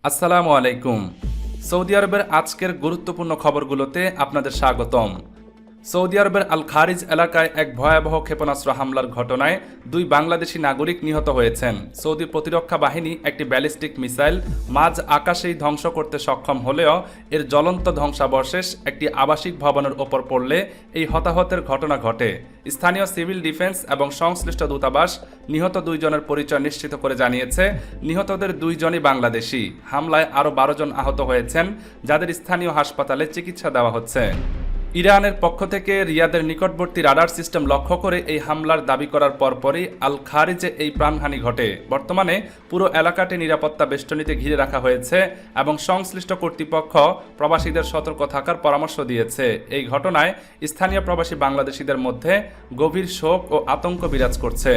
আসসালামু আলাইকুম। সৌদি আরবের আজকের গুরুত্বপূর্ণ খবরগুলোতে আপনাদের স্বাগতম। সৌদি আরবের আল খারিজ এলাকায় এক ভয়াবহ ক্ষেপণাস্ত্র হামলার ঘটনায় 2 বাংলাদেশি নাগরিক নিহত হয়েছেন। সৌদি প্রতিরক্ষা বাহিনী একটি ব্যালিস্টিক মিসাইল মাঝ আকাশেই ধ্বংস করতে সক্ষম হলেও এর জ্বলন্ত ধ্বংসাবশেষ একটি আবাসিক ভবনের ওপর পড়লে এই হতাহতের ঘটনা ঘটে। স্থানীয় সিভিল ডিফেন্স এবং সংশ্লিষ্ট দূতাবাস নিহত 2 জনের পরিচয় নিশ্চিত করে জানিয়েছে, নিহতদের 2 জনই বাংলাদেশি। হামলায় আরও 12 জন আহত হয়েছেন, যাদের স্থানীয় হাসপাতালে চিকিৎসা দেওয়া হচ্ছে। ইরানের পক্ষ থেকে রিয়াদের নিকটবর্তী রাডার সিস্টেম লক্ষ্য করে এই হামলার দাবি করার পরপরই আল খারিজে এই প্রাণহানি ঘটে। বর্তমানে পুরো এলাকাটি নিরাপত্তা বেষ্টনীতে ঘিরে রাখা হয়েছে এবং সংশ্লিষ্ট কর্তৃপক্ষ প্রবাসীদের সতর্ক থাকার পরামর্শ দিয়েছে। এই ঘটনায় স্থানীয় প্রবাসী বাংলাদেশিদের মধ্যে গভীর শোক ও আতঙ্ক বিরাজ করছে।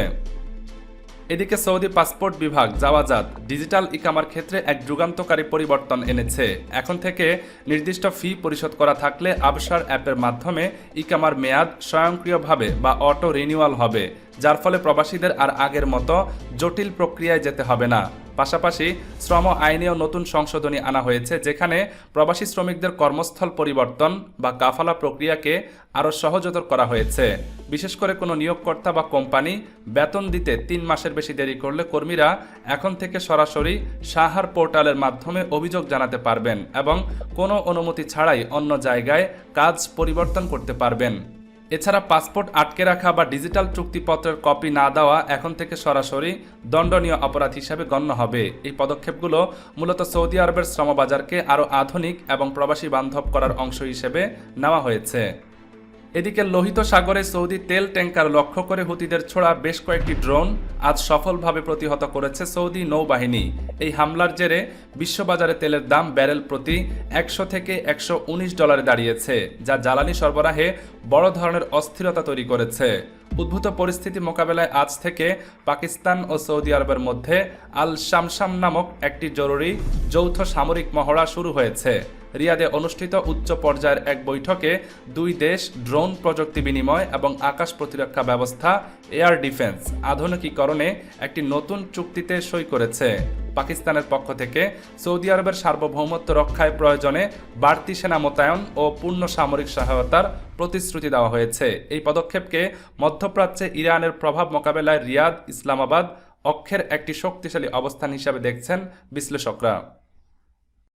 এদিকে সৌদি পাসপোর্ট বিভাগ জাওয়াজাত ডিজিটাল ইকামার ক্ষেত্রে এক যুগান্তকারী পরিবর্তন এনেছে। এখন থেকে নির্দিষ্ট ফি পরিশোধ করা থাকলে আবসার অ্যাপের মাধ্যমে ইকামার মেয়াদ স্বয়ংক্রিয়ভাবে বা অটো রিনিউয়াল হবে, যার ফলে প্রবাসীদের আর আগের মতো জটিল প্রক্রিয়ায় যেতে হবে না। পাশাপাশি শ্রম আইনেও নতুন সংশোধনী আনা হয়েছে, যেখানে প্রবাসী শ্রমিকদের কর্মস্থল পরিবর্তন বা কাফালা প্রক্রিয়াকে আরও সহজতর করা হয়েছে। বিশেষ করে কোনো নিয়োগকর্তা বা কোম্পানি বেতন দিতে 3 মাসের বেশি দেরি করলে কর্মীরা এখন থেকে সরাসরি সাহার পোর্টালের মাধ্যমে অভিযোগ জানাতে পারবেন এবং কোনো অনুমতি ছাড়াই অন্য জায়গায় কাজ পরিবর্তন করতে পারবেন। এছাড়া পাসপোর্ট আটকে রাখা বা ডিজিটাল চুক্তিপত্রের কপি না দেওয়া এখন থেকে সরাসরি দণ্ডনীয় অপরাধ হিসাবে গণ্য হবে। এই পদক্ষেপগুলো মূলত সৌদি আরবের শ্রমবাজারকে আরও আধুনিক এবং প্রবাসী বান্ধব করার অংশ হিসেবে নেওয়া হয়েছে। এদিকে লোহিত সাগরে সৌদি তেল ট্যাঙ্কার লক্ষ্য করে হুতিদের ছোড়া বেশ কয়েকটি ড্রোন আজ সফলভাবে প্রতিহত করেছে সৌদি নৌবাহিনী। এই হামলার জেরে বিশ্ববাজারে তেলের দাম ব্যারেল প্রতি 100 থেকে $119 দাঁড়িয়েছে, যা জ্বালানি সরবরাহে বড় ধরনের অস্থিরতা তৈরি করেছে। উদ্ভূত পরিস্থিতি মোকাবেলায় আজ থেকে পাকিস্তান ও সৌদি আরবের মধ্যে আল শামশাম নামক একটি জরুরি যৌথ সামরিক মহড়া শুরু হয়েছে। রিয়াদে অনুষ্ঠিত উচ্চ পর্যায়ের এক বৈঠকে 2 দেশ ড্রোন প্রযুক্তি বিনিময় এবং আকাশ প্রতিরক্ষা ব্যবস্থা এয়ার ডিফেন্স আধুনিকীকরণে একটি নতুন চুক্তিতে সই করেছে। পাকিস্তানের পক্ষ থেকে সৌদি আরবের সার্বভৌমত্ব রক্ষায় প্রয়োজনে বাড়তি সেনা মোতায়েন ও পূর্ণ সামরিক সহায়তার প্রতিশ্রুতি দেওয়া হয়েছে। এই পদক্ষেপকে মধ্যপ্রাচ্যে ইরানের প্রভাব মোকাবেলায় রিয়াদ ইসলামাবাদ অক্ষের একটি শক্তিশালী অবস্থান হিসাবে দেখছেন বিশ্লেষকরা।